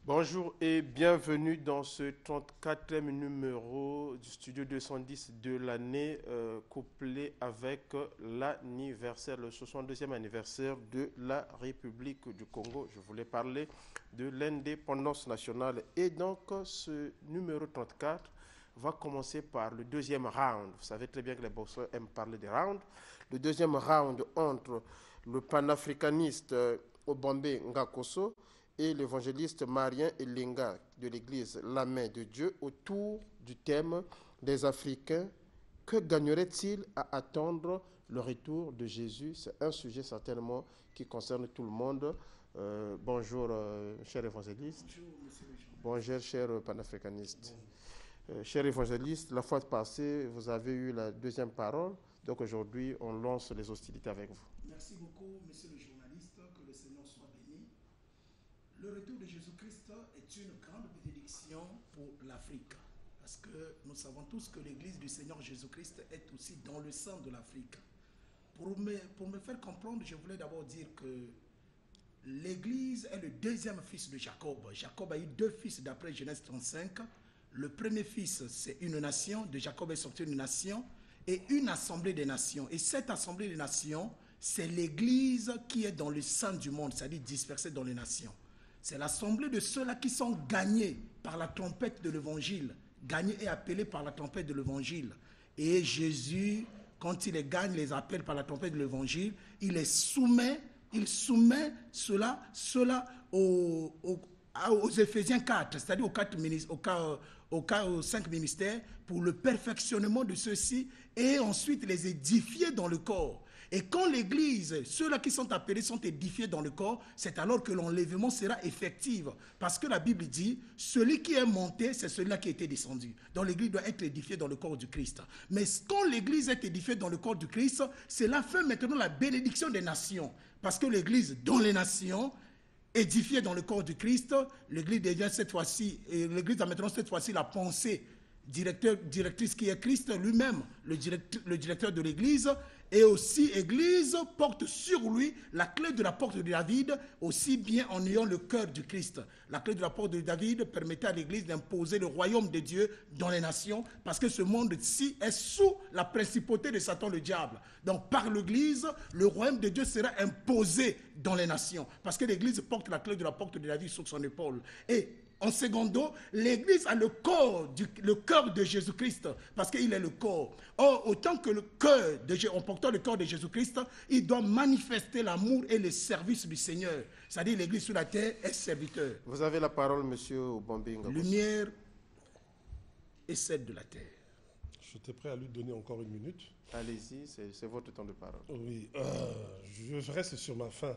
Bonjour et bienvenue dans ce 34e numéro du Studio 210 de l'année, couplé avec l'anniversaire, le 62e anniversaire de la République du Congo. Je voulais parler de l'indépendance nationale. Et donc, ce numéro 34 va commencer par le deuxième round. Vous savez très bien que les boxeurs aiment parler des rounds. Le deuxième round entre le panafricaniste Obambe Ngakoso et l'évangéliste Marien Elenga de l'église La Main de Dieu autour du thème des Africains. Que gagneraient-ils à attendre le retour de Jésus? C'est un sujet certainement qui concerne tout le monde. Bonjour, cher évangéliste. Bonjour, monsieur le journaliste. Bonjour, cher panafricaniste. Cher évangéliste, la fois passée, vous avez eu la deuxième parole. Donc aujourd'hui, on lance les hostilités avec vous. Merci beaucoup, monsieur le journaliste. Que le Seigneur soit béni. Le retour de Jésus-Christ est une grande bénédiction pour l'Afrique. Parce que nous savons tous que l'Église du Seigneur Jésus-Christ est aussi dans le sein de l'Afrique. Pour me faire comprendre, je voulais d'abord dire que l'Église est le deuxième fils de Jacob. Jacob a eu deux fils d'après Genèse 35. Le premier fils, c'est une nation. De Jacob est sortie une nation et une assemblée des nations. Et cette assemblée des nations, c'est l'Église qui est dans le sein du monde, c'est-à-dire dispersée dans les nations. C'est l'assemblée de ceux-là qui sont gagnés par la trompette de l'Évangile, gagnés et appelés par la trompette de l'Évangile. Et Jésus, quand il les gagne, les appelle par la trompette de l'Évangile, il les soumet, cela aux Éphésiens 4, c'est-à-dire aux 5 ministères, pour le perfectionnement de ceux-ci, et ensuite les édifier dans le corps. Et quand l'Église, ceux-là qui sont appelés sont édifiés dans le corps, c'est alors que l'enlèvement sera effectif. Parce que la Bible dit, celui qui est monté, c'est celui-là qui a été descendu. Donc l'Église doit être édifiée dans le corps du Christ. Mais quand l'Église est édifiée dans le corps du Christ, cela fait maintenant la bénédiction des nations. Parce que l'Église dans les nations, édifiée dans le corps du Christ, l'Église devient cette fois-ci, l'Église a maintenant cette fois-ci la pensée directrice qui est Christ lui-même, le directeur de l'Église, et aussi Église porte sur lui la clé de la porte de David, aussi bien en ayant le cœur du Christ. La clé de la porte de David permettait à l'Église d'imposer le royaume de Dieu dans les nations, parce que ce monde-ci est sous la principauté de Satan le diable. Donc par l'Église, le royaume de Dieu sera imposé dans les nations, parce que l'Église porte la clé de la porte de David sur son épaule. Et en secondo, l'Église a le cœur de Jésus-Christ, parce qu'il est le corps. Or, autant que le cœur en portant le corps de Jésus-Christ, il doit manifester l'amour et le service du Seigneur. C'est-à-dire l'Église sur la terre est serviteur. Vous avez la parole, monsieur Obambe Ngakoso. Lumière et celle de la terre. J'étais prêt à lui donner encore une minute. Allez-y, c'est votre temps de parole. Oui, je reste sur ma fin.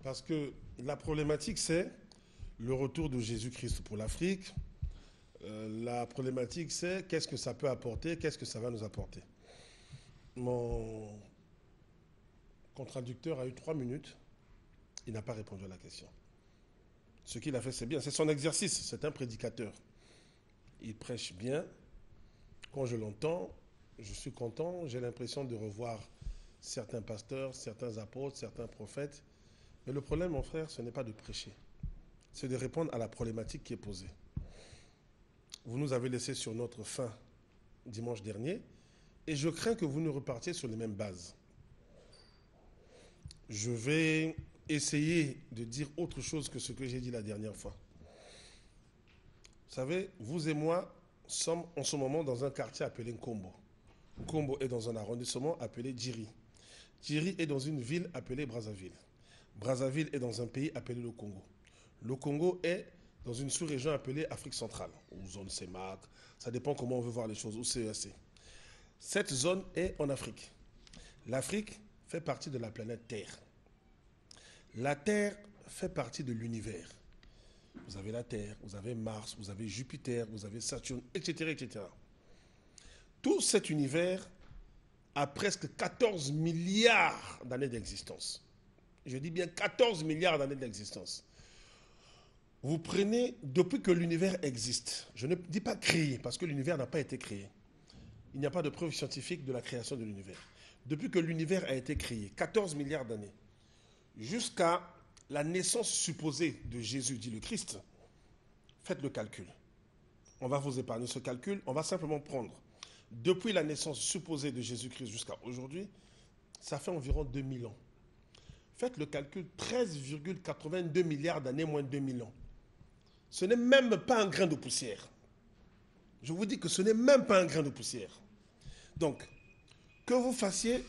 Parce que la problématique, c'est le retour de Jésus-Christ pour l'Afrique. La problématique, c'est qu'est-ce que ça peut apporter, qu'est-ce que ça va nous apporter. Mon contradicteur a eu 3 minutes. Il n'a pas répondu à la question. Ce qu'il a fait, c'est bien. C'est son exercice. C'est un prédicateur. Il prêche bien. Quand je l'entends, je suis content. J'ai l'impression de revoir certains pasteurs, certains apôtres, certains prophètes. Mais le problème, mon frère, ce n'est pas de prêcher. C'est de répondre à la problématique qui est posée. Vous nous avez laissé sur notre faim dimanche dernier, et je crains que vous ne repartiez sur les mêmes bases. Je vais essayer de dire autre chose que ce que j'ai dit la dernière fois. Vous savez, vous et moi sommes en ce moment dans un quartier appelé Nkombo. Nkombo est dans un arrondissement appelé Djiri. Djiri est dans une ville appelée Brazzaville. Brazzaville est dans un pays appelé le Congo. Le Congo est dans une sous-région appelée Afrique centrale, ou zone CEMAC, ça dépend comment on veut voir les choses, ou CEAC. Cette zone est en Afrique. L'Afrique fait partie de la planète Terre. La Terre fait partie de l'univers. Vous avez la Terre, vous avez Mars, vous avez Jupiter, vous avez Saturne, etc., etc. Tout cet univers a presque 14 milliards d'années d'existence. Je dis bien 14 milliards d'années d'existence. Vous prenez, depuis que l'univers existe, je ne dis pas créé, parce que l'univers n'a pas été créé. Il n'y a pas de preuve scientifique de la création de l'univers. Depuis que l'univers a été créé, 14 milliards d'années, jusqu'à la naissance supposée de Jésus, dit le Christ, Faites le calcul. On va vous épargner ce calcul. On va simplement prendre, depuis la naissance supposée de Jésus-Christ jusqu'à aujourd'hui, ça fait environ 2000 ans. Faites le calcul, 13,82 milliards d'années moins 2000 ans. Ce n'est même pas un grain de poussière. Je vous dis que ce n'est même pas un grain de poussière. Donc, que vous fassiez...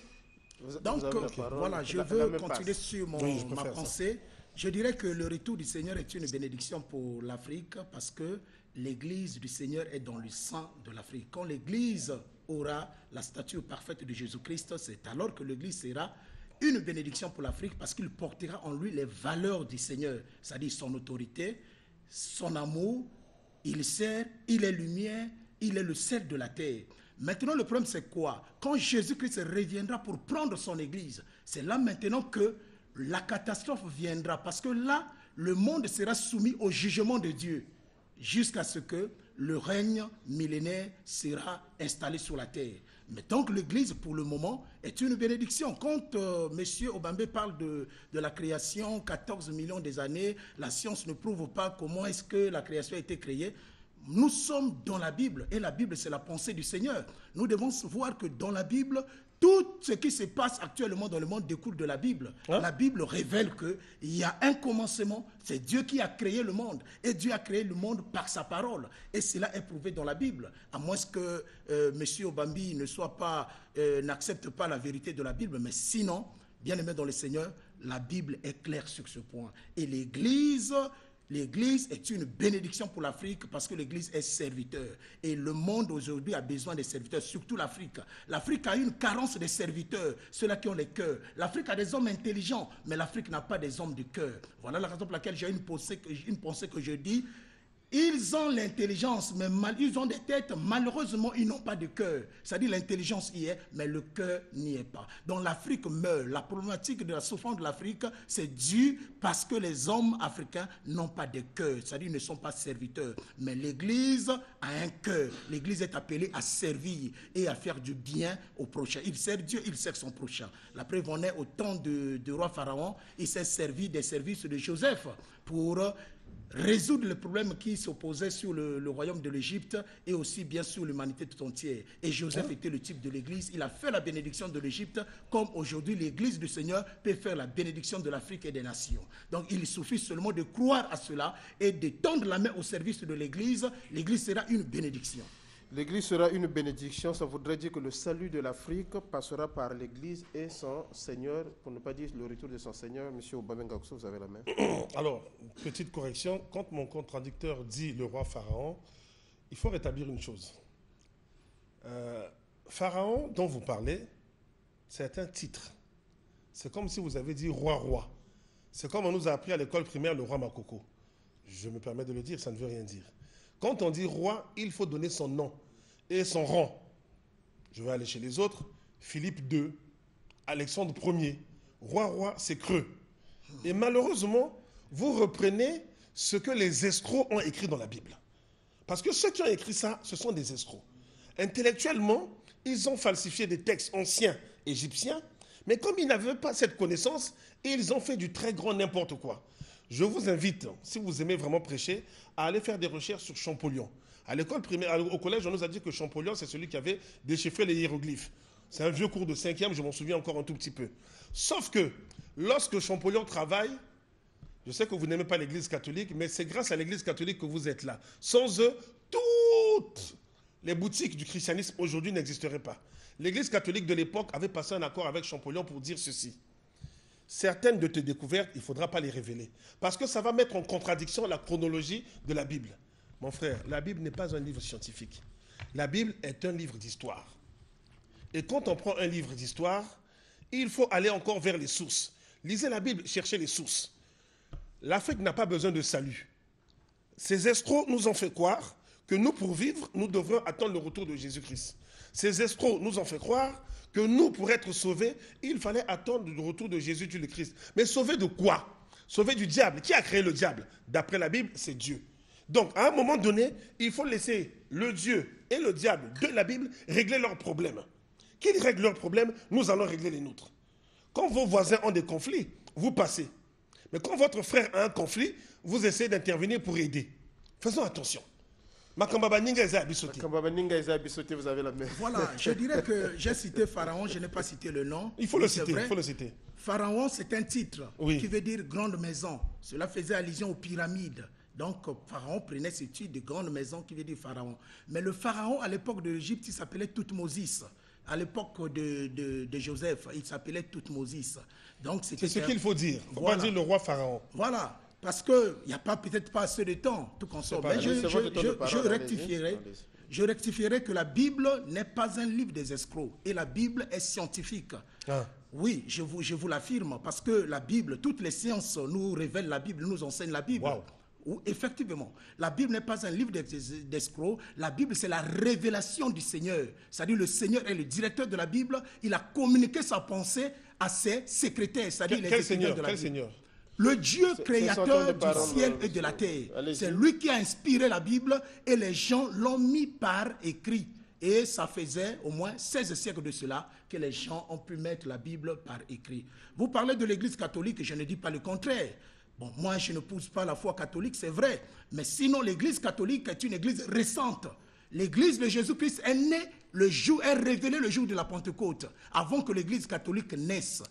Donc, voilà, je veux continuer sur ma pensée. Je dirais que le retour du Seigneur est une bénédiction pour l'Afrique parce que l'Église du Seigneur est dans le sang de l'Afrique. Quand l'Église aura la stature parfaite de Jésus-Christ, c'est alors que l'Église sera une bénédiction pour l'Afrique parce qu'il portera en lui les valeurs du Seigneur, c'est-à-dire son autorité, son amour, il sert, il est lumière, il est le sel de la terre. Maintenant, le problème, c'est quoi? Quand Jésus-Christ reviendra pour prendre son Église, c'est là maintenant que la catastrophe viendra. Parce que là, le monde sera soumis au jugement de Dieu jusqu'à ce que le règne millénaire sera installé sur la terre. Mais donc l'Église, pour le moment, est une bénédiction. Quand M. Obambe parle de la création, 14 millions des années, la science ne prouve pas comment est-ce que la création a été créée. Nous sommes dans la Bible, et la Bible, c'est la pensée du Seigneur. Nous devons voir que dans la Bible, tout ce qui se passe actuellement dans le monde découle de la Bible. Hein? La Bible révèle qu'il y a un commencement, c'est Dieu qui a créé le monde. Et Dieu a créé le monde par sa parole. Et cela est prouvé dans la Bible. À moins que M. Obambi n'accepte pas la vérité de la Bible. Mais sinon, bien aimé dans le Seigneur, la Bible est claire sur ce point. Et L'Église est une bénédiction pour l'Afrique parce que l'Église est serviteur. Et le monde aujourd'hui a besoin des serviteurs, surtout l'Afrique. L'Afrique a une carence de serviteurs, ceux-là qui ont les cœurs. L'Afrique a des hommes intelligents, mais l'Afrique n'a pas des hommes de cœur. Voilà la raison pour laquelle j'ai une pensée que je dis. Ils ont l'intelligence, mais ils ont des têtes. Malheureusement, ils n'ont pas de cœur. C'est-à-dire l'intelligence y est, mais le cœur n'y est pas. Donc l'Afrique meurt. La problématique de la souffrance de l'Afrique, c'est dû parce que les hommes africains n'ont pas de cœur. C'est-à-dire qu'ils ne sont pas serviteurs. Mais l'Église a un cœur. L'Église est appelée à servir et à faire du bien au prochain. Il sert Dieu, il sert son prochain. La preuve en est au temps du roi Pharaon. Il s'est servi des services de Joseph pour résoudre les problèmes qui s'opposaient sur le royaume de l'Égypte et aussi bien sûr l'humanité tout entière. Et Joseph était le type de l'Église. Il a fait la bénédiction de l'Égypte comme aujourd'hui l'Église du Seigneur peut faire la bénédiction de l'Afrique et des nations. Donc il suffit seulement de croire à cela et de tendre la main au service de l'Église. L'Église sera une bénédiction. L'Église sera une bénédiction, ça voudrait dire que le salut de l'Afrique passera par l'Église et son Seigneur, pour ne pas dire le retour de son Seigneur. Monsieur Obambe Ngakso, vous avez la main. Alors, petite correction, quand mon contradicteur dit le roi Pharaon, il faut rétablir une chose. Pharaon dont vous parlez, c'est un titre. C'est comme si vous avez dit roi. C'est comme on nous a appris à l'école primaire le roi Makoko. Je me permets de le dire, ça ne veut rien dire. Quand on dit roi, il faut donner son nom et son rang. Je vais aller chez les autres. Philippe II, Alexandre Ier. Roi, c'est creux. Et malheureusement, vous reprenez ce que les escrocs ont écrit dans la Bible. Parce que ceux qui ont écrit ça, ce sont des escrocs. Intellectuellement, ils ont falsifié des textes anciens égyptiens, mais comme ils n'avaient pas cette connaissance, ils ont fait du très grand n'importe quoi. Je vous invite, si vous aimez vraiment prêcher, à aller faire des recherches sur Champollion. À l'école primaire, au collège, on nous a dit que Champollion, c'est celui qui avait déchiffré les hiéroglyphes. C'est un vieux cours de 5e, je m'en souviens encore un tout petit peu. Sauf que, lorsque Champollion travaille, je sais que vous n'aimez pas l'Église catholique, mais c'est grâce à l'Église catholique que vous êtes là. Sans eux, toutes les boutiques du christianisme aujourd'hui n'existeraient pas. L'Église catholique de l'époque avait passé un accord avec Champollion pour dire ceci. Certaines de tes découvertes, il ne faudra pas les révéler. Parce que ça va mettre en contradiction la chronologie de la Bible. Mon frère, la Bible n'est pas un livre scientifique. La Bible est un livre d'histoire. Et quand on prend un livre d'histoire, il faut aller encore vers les sources. Lisez la Bible, cherchez les sources. L'Afrique n'a pas besoin de salut. Ces escrocs nous ont fait croire que nous, pour vivre, nous devrons attendre le retour de Jésus-Christ. Ces escrocs nous ont fait croire que nous, pour être sauvés, il fallait attendre le retour de Jésus le Christ. Mais sauver de quoi? Sauver du diable. Qui a créé le diable? D'après la Bible, c'est Dieu. Donc, à un moment donné, il faut laisser le Dieu et le diable de la Bible régler leurs problèmes. Qu'ils règlent leurs problèmes, nous allons régler les nôtres. Quand vos voisins ont des conflits, vous passez. Mais quand votre frère a un conflit, vous essayez d'intervenir pour aider. Faisons attention. Makamba Ninga Eza Bisoté. Makamba Ninga Eza Bisoté, vous avez la main. Voilà, je dirais que j'ai cité Pharaon, je n'ai pas cité le nom. Il faut le citer, il faut le citer. Pharaon, c'est un titre Oui. qui veut dire grande maison. Cela faisait allusion aux pyramides. Donc, Pharaon prenait ce titre de grande maison qui veut dire Pharaon. Mais le Pharaon, à l'époque de l'Égypte, il s'appelait Toutmosis. À l'époque de Joseph, il s'appelait Toutmosis. Donc, c'est ce qu'il faut dire. Il ne faut pas dire le roi Pharaon. Voilà. Parce qu'il n'y a peut-être pas assez de temps, tout consort. Mais je rectifierai que la Bible n'est pas un livre des escrocs. Et la Bible est scientifique. Ah. Oui, je vous l'affirme. Parce que la Bible, toutes les sciences nous révèlent la Bible, nous enseignent la Bible. Wow. Effectivement, la Bible n'est pas un livre d'escrocs. La Bible, c'est la révélation du Seigneur. C'est-à-dire le Seigneur est le directeur de la Bible. Il a communiqué sa pensée à ses secrétaires. C'est-à-dire Quel Seigneur, quel Seigneur? Le Dieu créateur du ciel et de la terre. C'est lui qui a inspiré la Bible et les gens l'ont mis par écrit. Et ça faisait au moins 16 siècles de cela que les gens ont pu mettre la Bible par écrit. Vous parlez de l'Église catholique, je ne dis pas le contraire. Bon, moi, je ne pousse pas la foi catholique, c'est vrai. Mais sinon, l'Église catholique est une église récente. L'Église de Jésus-Christ est née est révélée le jour de la Pentecôte, avant que l'Église catholique naisse.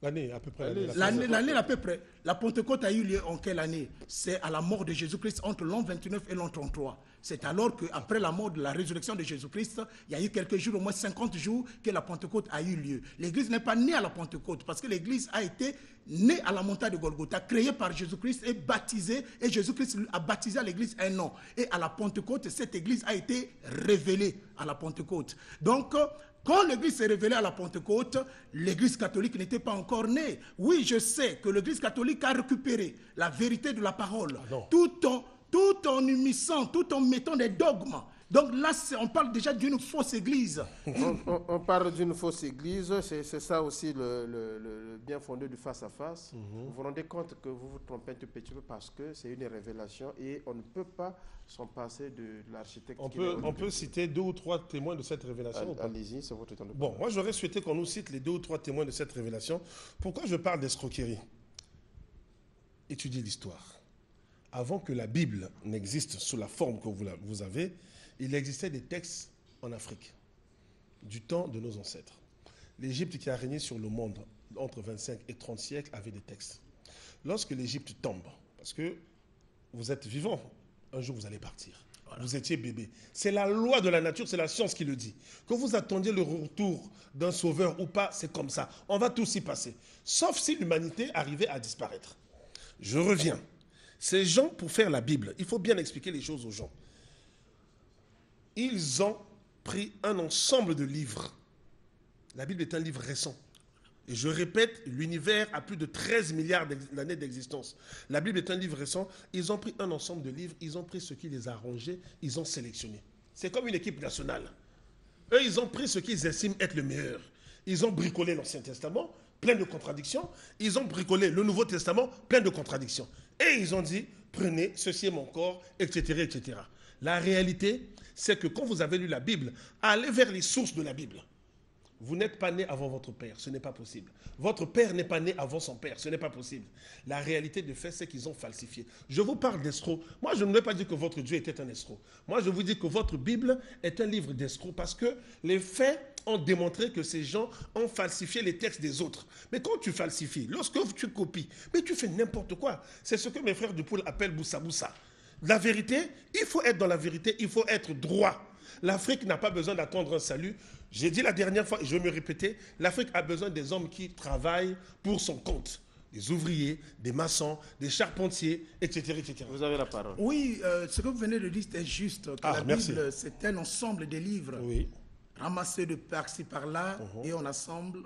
L'année à peu près. L'année à peu près. La Pentecôte a eu lieu en quelle année? C'est à la mort de Jésus-Christ entre l'an 29 et l'an 33. C'est alors qu'après la mort de la résurrection de Jésus-Christ, il y a eu quelques jours, au moins 50 jours, que la Pentecôte a eu lieu. L'Église n'est pas née à la Pentecôte parce que l'Église a été née à la montagne de Golgotha, créée par Jésus-Christ et baptisée. Et Jésus-Christ a baptisé à l'Église un nom. Et à la Pentecôte, cette Église a été révélée à la Pentecôte. Donc, quand l'Église s'est révélée à la Pentecôte, l'Église catholique n'était pas encore née. Oui, je sais que l'Église catholique a récupéré la vérité de la parole, tout en humissant, tout en mettant des dogmes. Donc là, on parle déjà d'une fausse église. On parle d'une fausse église, c'est ça aussi le bien fondé du face-à-face. Vous vous rendez compte que vous vous trompez un tout petit peu parce que c'est une révélation et on ne peut pas s'en passer de l'architecte. On peut citer 2 ou 3 témoins de cette révélation. Allez-y, c'est votre temps de parole. Bon, moi j'aurais souhaité qu'on nous cite les 2 ou 3 témoins de cette révélation. Pourquoi je parle d'escroquerie? Étudiez l'histoire. Avant que la Bible n'existe sous la forme que vous avez, il existait des textes en Afrique, du temps de nos ancêtres. L'Égypte qui a régné sur le monde entre 25 et 30 siècles avait des textes. Lorsque l'Égypte tombe, parce que vous êtes vivant, un jour vous allez partir. Voilà. Vous étiez bébé. C'est la loi de la nature, c'est la science qui le dit. Que vous attendiez le retour d'un sauveur ou pas, c'est comme ça. On va tous y passer. Sauf si l'humanité arrivait à disparaître. Je reviens. Ces gens, pour faire la Bible, il faut bien expliquer les choses aux gens. Ils ont pris un ensemble de livres. La Bible est un livre récent. Et je répète, l'univers a plus de 13 milliards d'années d'existence. La Bible est un livre récent. Ils ont pris un ensemble de livres, ils ont pris ce qui les a arrangés, ils ont sélectionné. C'est comme une équipe nationale. Eux, ils ont pris ce qu'ils estiment être le meilleur. Ils ont bricolé l'Ancien Testament, plein de contradictions. Ils ont bricolé le Nouveau Testament, plein de contradictions. Et ils ont dit, prenez, ceci est mon corps, etc., etc. La réalité, c'est que quand vous avez lu la Bible, allez vers les sources de la Bible. Vous n'êtes pas né avant votre père, ce n'est pas possible. Votre père n'est pas né avant son père, ce n'est pas possible. La réalité de fait, c'est qu'ils ont falsifié. Je vous parle d'escrocs. Moi, je ne veux pas dire que votre Dieu était un escroc. Moi, je vous dis que votre Bible est un livre d'escrocs parce que les faits ont démontré que ces gens ont falsifié les textes des autres. Mais quand tu falsifies, lorsque tu copies, mais tu fais n'importe quoi. C'est ce que mes frères du Poule appellent Boussa Boussa. La vérité, il faut être dans la vérité, il faut être droit. L'Afrique n'a pas besoin d'attendre un salut. J'ai dit la dernière fois, et je vais me répéter, l'Afrique a besoin des hommes qui travaillent pour son compte. Des ouvriers, des maçons, des charpentiers, etc. etc. Vous avez la parole. Oui, ce que vous venez de dire est juste. Que la Bible, c'est un ensemble de livres ramassés de par-ci, par-là, et on assemble,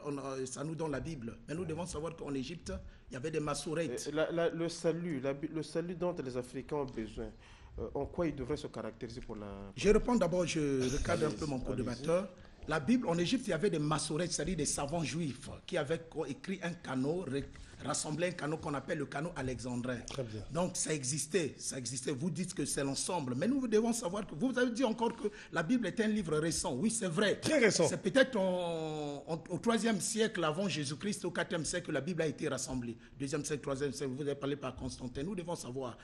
ça nous donne la Bible. Mais nous devons savoir qu'en Égypte, il y avait des massourettes. Le salut dont les Africains ont besoin, en quoi il devrait se caractériser pour la... Je réponds d'abord, je recadre un peu mon co-débatteur. La Bible, en Égypte, il y avait des massourettes, c'est-à-dire des savants juifs qui avaient écrit un canot, rassemblé un canot qu'on appelle le canot alexandrin. Très bien. Donc ça existait. Vous dites que c'est l'ensemble, mais nous devons savoir que vous avez dit encore que la Bible est un livre récent. Oui, c'est vrai. Très récent. C'est peut-être au 3e siècle avant Jésus-Christ, au 4e siècle que la Bible a été rassemblée. 2e siècle, 3e siècle, vous avez parlé par Constantin. Nous devons savoir.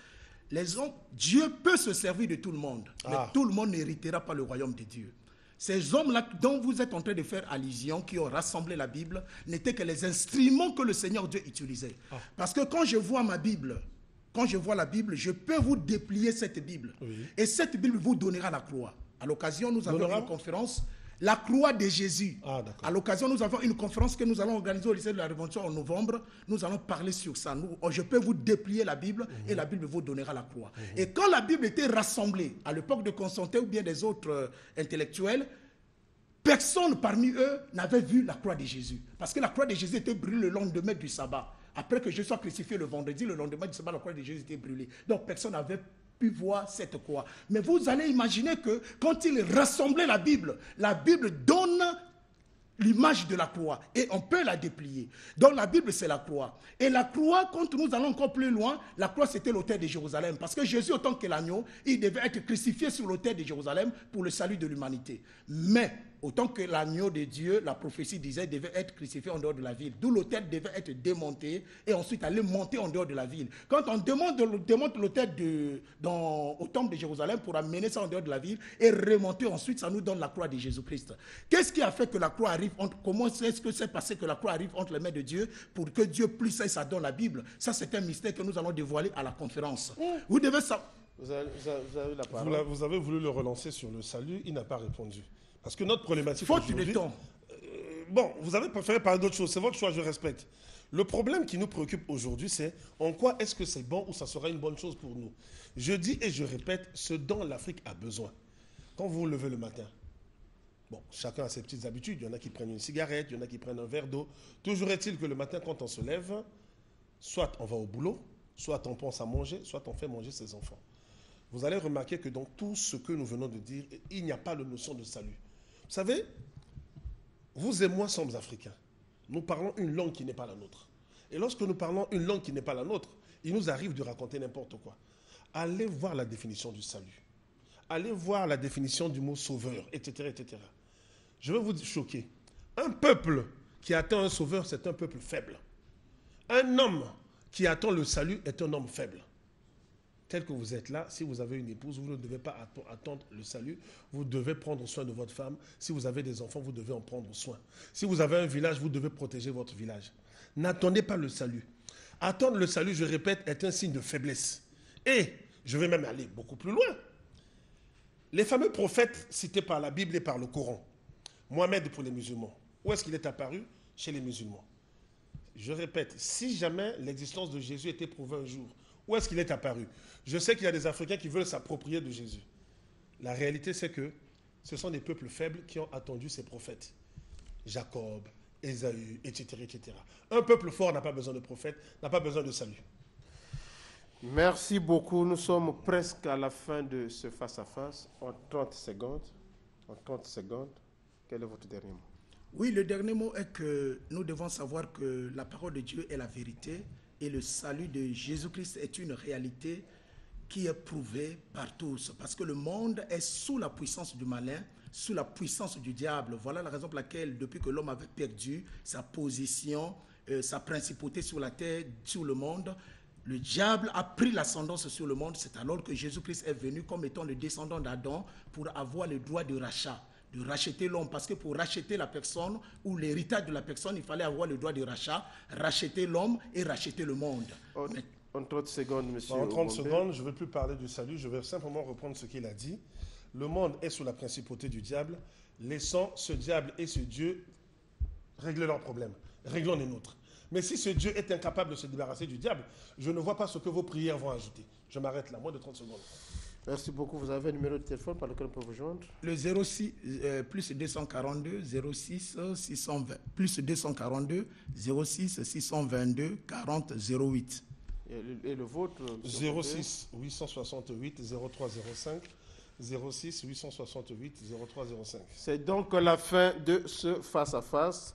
Les hommes, Dieu peut se servir de tout le monde, mais tout le monde n'héritera pas le royaume de Dieu. Ces hommes-là dont vous êtes en train de faire allusion, qui ont rassemblé la Bible, n'étaient que les instruments que le Seigneur Dieu utilisait. Parce que quand je vois ma Bible, quand je vois la Bible, je peux vous déplier cette Bible. Oui. Et cette Bible vous donnera la croix. À l'occasion, nous avons une conférence, la croix de Jésus. À l'occasion, nous avons une conférence que nous allons organiser au lycée de la Révolution en novembre. Nous allons parler sur ça. Je peux vous déplier la Bible et la Bible vous donnera la croix. Et quand la Bible était rassemblée, à l'époque de Constantin ou bien des autres intellectuels, personne parmi eux n'avait vu la croix de Jésus. Parce que la croix de Jésus était brûlée le lendemain du sabbat. Après que Jésus soit crucifié le vendredi, le lendemain du sabbat, la croix de Jésus était brûlée. Donc personne n'avait pu voir cette croix. Mais vous allez imaginer que quand il rassemblait la Bible donne l'image de la croix et on peut la déplier. Donc la Bible c'est la croix. Et la croix, quand nous allons encore plus loin, la croix c'était l'autel de Jérusalem. Parce que Jésus, autant que l'agneau, il devait être crucifié sur l'autel de Jérusalem pour le salut de l'humanité. Mais autant que l'agneau de Dieu, la prophétie disait, devait être crucifié en dehors de la ville. D'où l'autel devait être démonté et ensuite aller monter en dehors de la ville. Quand on démonte l'autel au temple de Jérusalem pour amener ça en dehors de la ville et remonter ensuite, ça nous donne la croix de Jésus-Christ. Qu'est-ce qui a fait que la croix arrive comment est-ce que c'est passé que la croix arrive entre les mains de Dieu pour que Dieu puisse ça dans la Bible? Ça, c'est un mystère que nous allons dévoiler à la conférence. Vous devez savoir. Vous avez la parole. Vous avez voulu le relancer sur le salut, il n'a pas répondu. Parce que notre problématique faute de temps. Bon, vous avez préféré parler d'autre chose, c'est votre choix, je respecte. Le problème qui nous préoccupe aujourd'hui, c'est en quoi est-ce que c'est bon ou ça sera une bonne chose pour nous. Je dis et je répète, ce dont l'Afrique a besoin. Quand vous vous levez le matin, bon, chacun a ses petites habitudes, il y en a qui prennent une cigarette, il y en a qui prennent un verre d'eau. Toujours est-il que le matin, quand on se lève, soit on va au boulot, soit on pense à manger, soit on fait manger ses enfants. Vous allez remarquer que dans tout ce que nous venons de dire, il n'y a pas de notion de salut. Vous savez, vous et moi sommes africains. Nous parlons une langue qui n'est pas la nôtre. Et lorsque nous parlons une langue qui n'est pas la nôtre, il nous arrive de raconter n'importe quoi. Allez voir la définition du salut. Allez voir la définition du mot sauveur, etc., etc. Je vais vous choquer. Un peuple qui attend un sauveur, c'est un peuple faible. Un homme qui attend le salut est un homme faible. Tel que vous êtes là, si vous avez une épouse, vous ne devez pas attendre le salut. Vous devez prendre soin de votre femme. Si vous avez des enfants, vous devez en prendre soin. Si vous avez un village, vous devez protéger votre village. N'attendez pas le salut. Attendre le salut, je répète, est un signe de faiblesse. Et je vais même aller beaucoup plus loin. Les fameux prophètes cités par la Bible et par le Coran, Mohamed pour les musulmans, où est-ce qu'il est apparu? Chez les musulmans. Je répète, si jamais l'existence de Jésus était prouvée un jour, où est-ce qu'il est apparu? Je sais qu'il y a des Africains qui veulent s'approprier de Jésus. La réalité, c'est que ce sont des peuples faibles qui ont attendu ces prophètes. Jacob, Ésaü, etc., etc. Un peuple fort n'a pas besoin de prophètes, n'a pas besoin de salut. Merci beaucoup. Nous sommes presque à la fin de ce face-à-face. En 30 secondes, quel est votre dernier mot? Oui, le dernier mot est que nous devons savoir que la parole de Dieu est la vérité et le salut de Jésus-Christ est une réalité qui est prouvée par tous. Parce que le monde est sous la puissance du malin, sous la puissance du diable. Voilà la raison pour laquelle, depuis que l'homme avait perdu sa position, sa principauté sur la terre, sur le monde, le diable a pris l'ascendance sur le monde. C'est alors que Jésus-Christ est venu comme étant le descendant d'Adam pour avoir le droit de rachat, de racheter l'homme. Parce que pour racheter la personne ou l'héritage de la personne, il fallait avoir le droit de rachat, racheter l'homme et racheter le monde. En 30 secondes, monsieur. En 30 secondes, je ne vais plus parler du salut, je vais simplement reprendre ce qu'il a dit. Le monde est sous la principauté du diable. Laissons ce diable et ce Dieu régler leurs problèmes. Réglons les nôtres. Mais si ce Dieu est incapable de se débarrasser du diable, je ne vois pas ce que vos prières vont ajouter. Je m'arrête là, moins de 30 secondes. Merci beaucoup. Vous avez un numéro de téléphone par lequel on peut vous joindre? Le 06, plus 242, 06 620. Plus 242, 06 622, 40 08. Et le vôtre? 06 868 0305. 06 868 0305. C'est donc la fin de ce face-à-face.